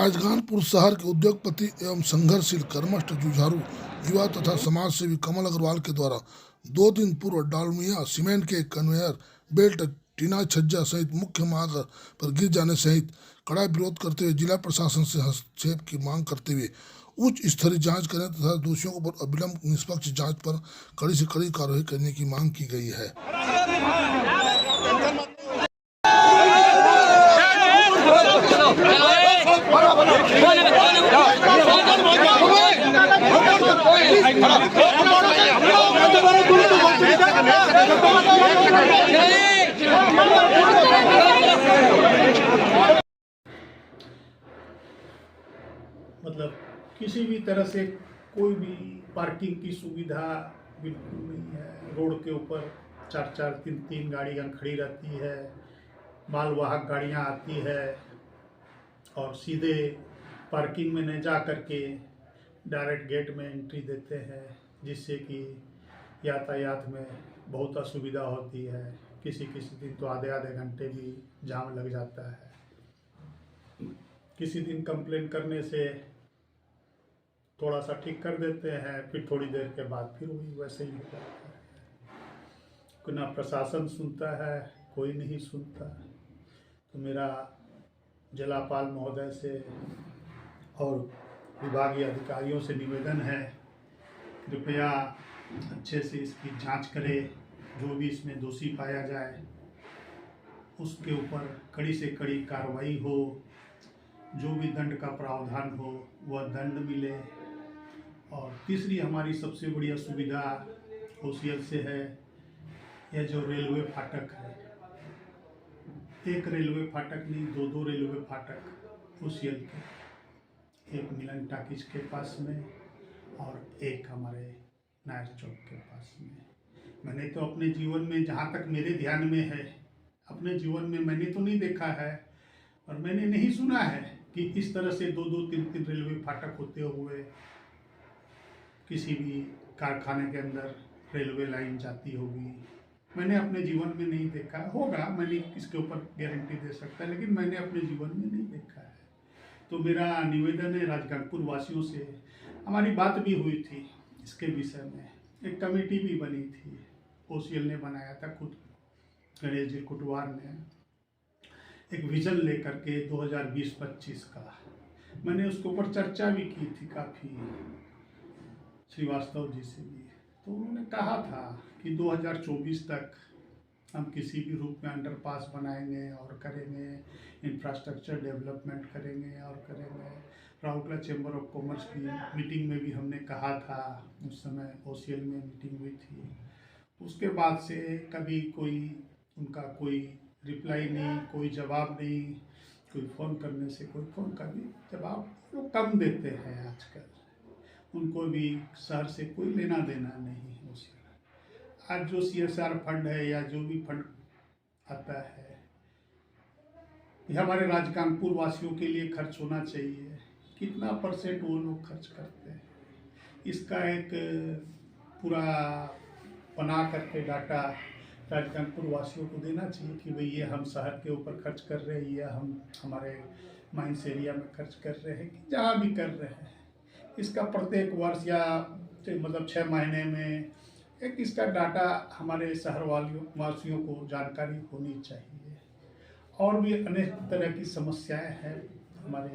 राजगानपुर शहर के उद्योगपति एवं संघर्षशील कर्मठ जुझारू युवा तथा समाज सेवी कमल अग्रवाल के द्वारा 2 दिन पूर्व डालमिया सीमेंट के कन्वेयर बेल्ट टीना छज्जा सहित मुख्य मार्ग पर गिर जाने सहित कड़ा विरोध करते हुए जिला प्रशासन से हस्तक्षेप की मांग करते हुए उच्च स्तरीय जांच करें तथा दोषियों पर अविलंब निष्पक्ष जांच पर कड़ी से कड़ी कार्रवाई करने की मांग की गई है। मतलब किसी भी तरह से कोई भी पार्किंग की सुविधा बिल्कुल नहीं है। रोड के ऊपर 4-4, 3-3 गाड़ियाँ खड़ी रहती है, मालवाहक गाड़ियाँ आती है और सीधे पार्किंग में न जा करके डायरेक्ट गेट में एंट्री देते हैं, जिससे कि यातायात में बहुत असुविधा होती है। किसी दिन तो आधे घंटे भी जाम लग जाता है। किसी दिन कंप्लेन करने से थोड़ा सा ठीक कर देते हैं, फिर थोड़ी देर के बाद फिर वही वैसे ही हो जाता है। ना प्रशासन सुनता है, कोई नहीं सुनता। तो मेरा जिलापाल महोदय से और विभागीय अधिकारियों से निवेदन है, कृपया अच्छे से इसकी जांच करें। जो भी इसमें दोषी पाया जाए उसके ऊपर कड़ी से कड़ी कार्रवाई हो, जो भी दंड का प्रावधान हो वह दंड मिले। और तीसरी हमारी सबसे बड़ी असुविधा ओसीएल से है, यह जो रेलवे फाटक है। एक रेलवे फाटक नहीं, 2 रेलवे फाटक ओसीएल के, एक मिलन टाकिज के पास में और एक हमारे नायर चौक के पास में। मैंने तो अपने जीवन में, जहाँ तक मेरे ध्यान में है, अपने जीवन में मैंने तो नहीं देखा है और मैंने नहीं सुना है कि इस तरह से 2-2, 3-3 रेलवे फाटक होते हुए किसी भी कारखाने के अंदर रेलवे लाइन जाती होगी। मैंने अपने जीवन में नहीं देखा होगा, मैं नहीं इसके ऊपर गारंटी दे सकता, लेकिन मैंने अपने जीवन में नहीं देखा है। तो मेरा निवेदन है राजगानपुर वासियों से। हमारी बात भी हुई थी इसके विषय में, एक कमेटी भी बनी थी, ओसीएल ने बनाया था, खुद गणेश जी कुटवार ने एक विजन लेकर के 2020-25 का। मैंने उसके ऊपर चर्चा भी की थी काफ़ी श्रीवास्तव जी से भी। तो उन्होंने कहा था कि 2024 तक हम किसी भी रूप में अंडरपास बनाएंगे और करेंगे, इंफ्रास्ट्रक्चर डेवलपमेंट करेंगे और करेंगे। राउरकेला चैम्बर ऑफ कॉमर्स की मीटिंग में भी हमने कहा था, उस समय ओसीएल में मीटिंग हुई थी। उसके बाद से कभी कोई उनका कोई रिप्लाई नहीं, कोई जवाब नहीं। कोई फ़ोन करने से कोई फ़ोन का भी जवाब वो कम देते हैं आजकल। उनको भी शहर से कोई लेना देना नहीं है। उसी आज जो CSR फंड है या जो भी फंड आता है, ये हमारे राजगानपुर वासियों के लिए खर्च होना चाहिए। कितना % वो लोग खर्च करते हैं, इसका एक पूरा बना करके डाटा राजगानपुर वासियों को देना चाहिए कि भाई ये हम शहर के ऊपर खर्च कर रहे हैं या हम हमारे माइंस एरिया में खर्च कर रहे हैं, कि जहाँ भी कर रहे हैं। इसका प्रत्येक वर्ष या मतलब 6 महीने में एक इसका डाटा हमारे शहर वासियों को जानकारी होनी चाहिए। और भी अनेक तरह की समस्याएं हैं हमारे,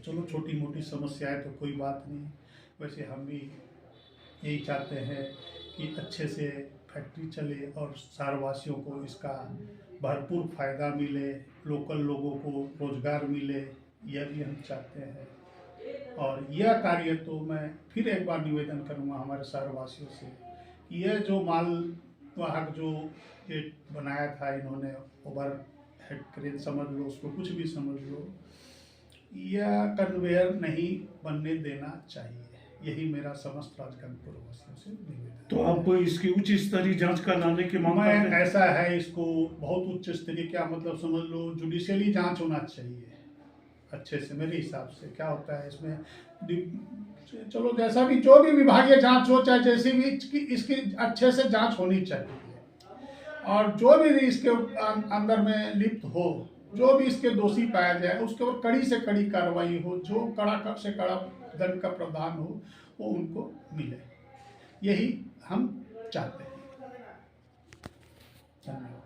चलो छोटी मोटी समस्याएं तो कोई बात नहीं। वैसे हम भी यही चाहते हैं कि अच्छे से फैक्ट्री चले और शहरवासियों को इसका भरपूर फ़ायदा मिले, लोकल लोगों को रोज़गार मिले, यह भी हम चाहते हैं। और यह कार्य तो मैं फिर एक बार निवेदन करूंगा हमारे शहरवासियों से, यह जो मालवाहक जो ये बनाया था इन्होंने, ओवर हेड क्रेन समझ लो, उसको कुछ भी समझ लो, यह कन्वेयर नहीं बनने देना चाहिए। यही मेरा समस्त राजगानपुर वासियों से निवेदन। तो आप इसकी उच्च स्तरीय जांच कराने की मांग करते हैं? ऐसा है, इसको बहुत उच्च स्तरीय, क्या मतलब समझ लो, जुडिशियली जांच होना चाहिए अच्छे से। मेरे हिसाब से क्या होता है इसमें, चलो जैसा भी, जो भी विभागीय जांच हो, चाहे जैसी भी, इसकी अच्छे से जांच होनी चाहिए। और जो भी इसके अंदर में लिप्त हो जो भी इसके दोषी पाया जाए उसके ऊपर कड़ी से कड़ी कार्रवाई हो, जो कड़ा से कड़ा दंड का प्रावधान हो वो उनको मिले, यही हम चाहते हैं। धन्यवाद।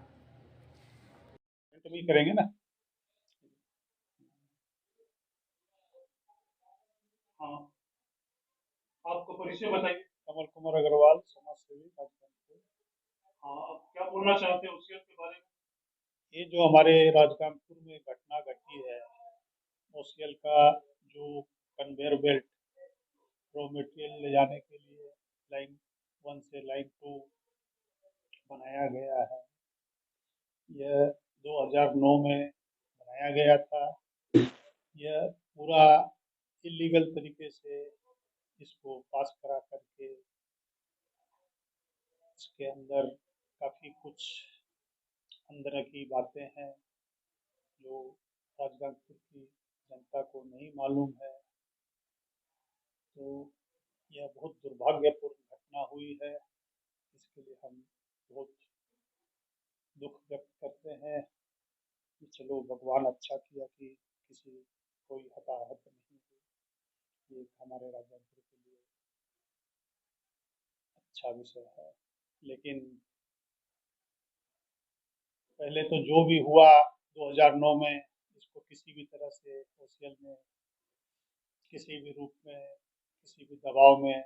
भी करेंगे ना। हाँ, आपका परिचय बताइए। कमल कुमार अग्रवाल, समाज सेवी राजकानपुर। हाँ, आप क्या बोलना चाहते हैं ओसीएल के बारे में? ये जो हमारे राजकानपुर में घटना घटी है, ओसीएल का जो कन्वेयर बेल्ट रॉ मटेरियल ले जाने के लिए लाइन 1 से लाइन 2 बनाया गया है, यह 2009 में बनाया गया था। यह पूरा इलीगल तरीके से इसको पास करा करके इसके अंदर काफ़ी कुछ अंदर की बातें हैं जो राजकानपुर की जनता को नहीं मालूम है। तो यह बहुत दुर्भाग्यपूर्ण घटना हुई है, इसके लिए हम बहुत दुख व्यक्त करते हैं कि चलो भगवान अच्छा किया कि किसी कोई हताहत नहीं हुई। ये हमारे राजकानपुर के लिए अच्छा विषय है। लेकिन पहले तो जो भी हुआ 2009 में, इसको किसी भी तरह से ओसीएल में किसी भी रूप में किसी भी दबाव में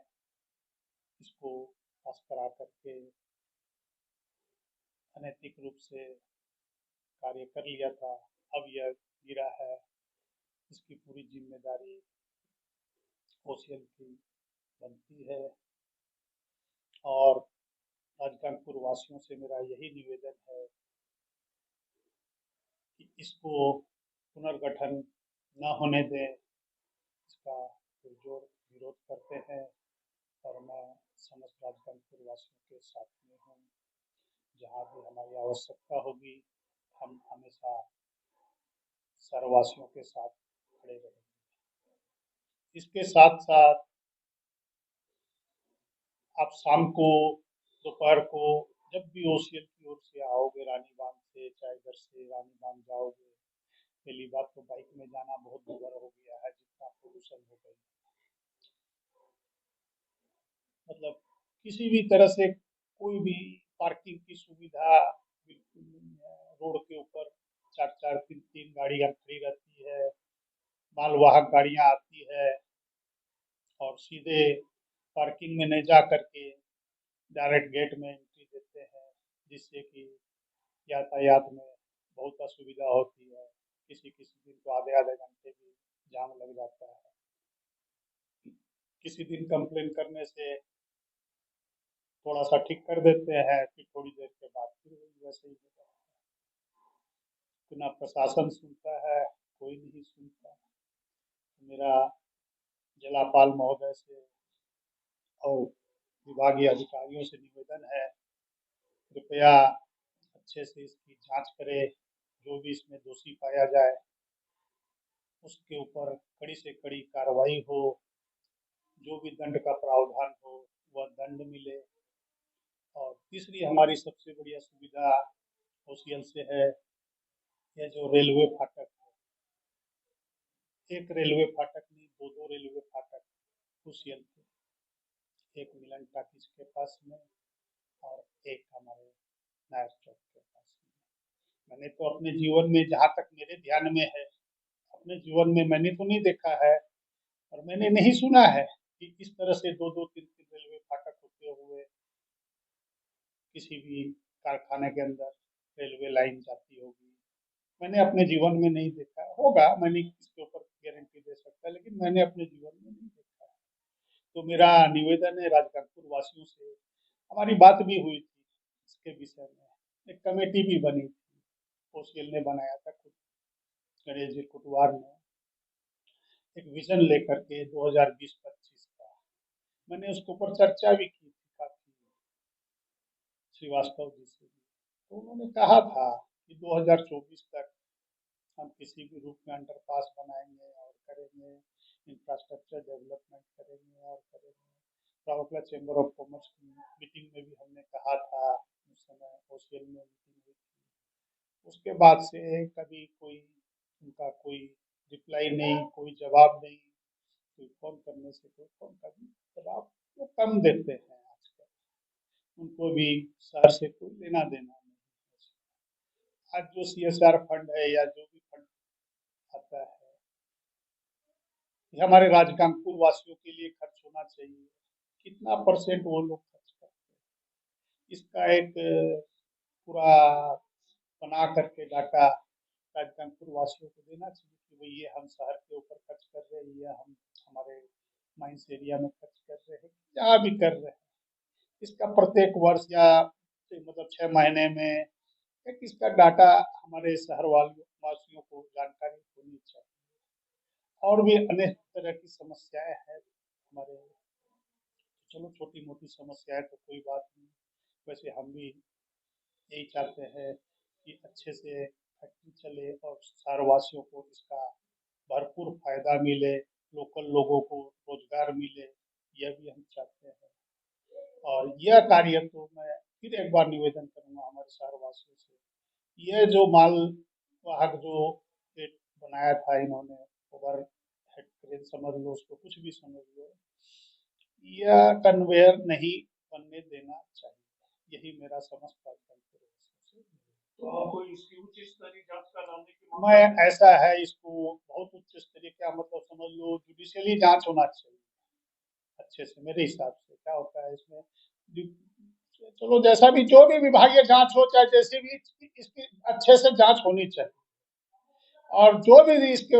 इसको पास करा करके अनैतिक रूप से कार्य कर लिया था। अब यह गिरा है, इसकी पूरी जिम्मेदारी ओसीएल की बनती है। और राजकानपुर वासियों से मेरा यही निवेदन है कि इसको पुनर्गठन न होने दें, इसका पुरजोर विरोध करते हैं। और मैं समस्त राजकानपुर वासियों के साथ में हूँ। जहाँ भी हमारी आवश्यकता होगी हम हमेशा सर्ववासियों के साथ खड़े रहेंगे। इसके साथ साथ आप शाम को दोपहर को जब भी ओसीएल की ओर से आओगे रानी बांध से, चाहे इधर से रानी बांध जाओगे, पहली बात तो बाइक में जाना बहुत दुर्भर हो गया है, जितना पोल्यूशन हो गई। मतलब किसी भी तरह से कोई भी पार्किंग की सुविधा बिल्कुल नहीं है। रोड के ऊपर 4-4, 3-3 गाड़ियाँ खड़ी रहती है, मालवाहक गाड़ियाँ आती है और सीधे पार्किंग में नहीं जा करके डायरेक्ट गेट में एंट्री देते हैं, जिससे कि यातायात में बहुत असुविधा होती है। किसी किसी दिन तो आधे आधे घंटे भी जाम लग जाता है। किसी दिन कंप्लेन करने से थोड़ा सा ठीक कर देते हैं, फिर थोड़ी देर के बाद फिर वैसे ही हो जाता है। ना प्रशासन सुनता है, कोई नहीं सुनता। तो मेरा जिलापाल महोदय से और विभागीय अधिकारियों से निवेदन है, कृपया अच्छे से इसकी जांच करें। जो भी इसमें दोषी पाया जाए उसके ऊपर कड़ी से कड़ी कार्रवाई हो, जो भी दंड का प्रावधान हो वह दंड मिले। और तीसरी हमारी सबसे बढ़िया सुविधा ओसीएल से है, यह जो रेलवे फाटक है, एक रेलवे फाटक नहीं, दो रेलवे फाटक ओसीएल के, एक मिलन टाकीज के पास में और एक हमारे नायर चौक के पास में। मैंने तो अपने जीवन में, जहाँ तक मेरे ध्यान में है, अपने जीवन में मैंने तो नहीं देखा है और मैंने नहीं सुना है कि इस तरह से दो दो तीन तीन रेलवे फाटक होते हुए किसी भी कारखाने के अंदर रेलवे लाइन जाती होगी। मैंने अपने जीवन में नहीं देखा होगा, मैं नहीं इसके ऊपर गारंटी दे सकता, लेकिन मैंने अपने जीवन में नहीं देखा है। तो मेरा निवेदन है राजकानपुर वासियों से, हमारी बात भी हुई थी इसके विषय में, एक कमेटी भी बनी थी, ओसीएल ने बनाया था खुद, गणेश जी कुटवार ने एक विजन लेकर के 2020-25 का। मैंने उसके ऊपर चर्चा भी की थी काफी श्रीवास्तव जी से भी। तो उन्होंने कहा था कि 2024 तक हम किसी भी रूप में अंडरपास बनाएंगे और करेंगे, इंफ्रास्ट्रक्चर डेवलपमेंट करेंगे और करेंगे। राउरकेला चैम्बर ऑफ कॉमर्स की मीटिंग में भी हमने कहा था, उस समय ओसीएल में मीटिंग हुई थी, उसके बाद से कभी कोई उनका कोई रिप्लाई नहीं, कोई जवाब नहीं। कोई फ़ोन करने से कोई फ़ोन का भी जवाब वो कम देते हैं आजकल। उनको भी शहर से कोई लेना-देना नहीं है। आज जो सीएसआर फंड है या जो भी फंड आता है, ये हमारे राजगांगपुर वासियों के लिए खर्च होना चाहिए। कितना परसेंट वो लोग खर्च करते हैं, इसका एक पूरा बना करके डाटा राजगांगपुर वासियों को देना चाहिए कि भई ये हम शहर के ऊपर खर्च कर रहे हैं या हम हमारे माइंस एरिया में खर्च कर रहे हैं, जहाँ भी कर रहे हैं। इसका प्रत्येक वर्ष या मतलब 6 महीने में एक इसका डाटा हमारे शहर वालों वासियों को जानकारी होनी चाहिए। और भी अनेक तरह की समस्याएँ हैं हमारे। चलो छोटी-मोटी समस्याएँ तो कोई बात नहीं। वैसे हम भी यही चाहते हैं कि अच्छे से फैक्ट्री चले और शहरवासियों को इसका भरपूर फ़ायदा मिले, लोकल लोगों को रोज़गार मिले, यह भी हम चाहते हैं। और यह कार्य तो मैं फिर एक बार निवेदन करूँगा हमारे शहरवासियों से, यह जो माल वाहक जो एक बनाया था इन्होंने, ओवरहेड क्रेन समझ लो, उसको कुछ भी समझ लो, यह कन्वेयर नहीं बनने देना चाहिए। यही मेरा समस्त राजगांगपुर वासियों से। तो आपको इसकी उच्च स्तरीय जांच कराने की मांग मैं ऐसा है इसको बहुत उच्च स्तरीय क्या मतलब समझ लो जुडिशियली जांच होना चाहिए अच्छे से। मेरे हिसाब से क्या होता है इसमें चलो जैसा भी जो भी विभागीय जांच हो चाहे जैसी भी इसकी अच्छे से जांच होनी चाहिए। और जो भी इसके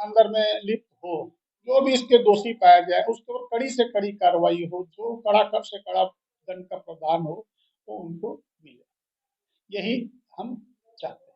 अंदर में लिप्त हो, जो भी इसके दोषी पाया जाए उसके ऊपर कड़ी से कड़ी कार्रवाई हो, जो कड़ा से कड़ा दंड का प्रावधान हो तो उनको मिले, यही हम चाहते हैं।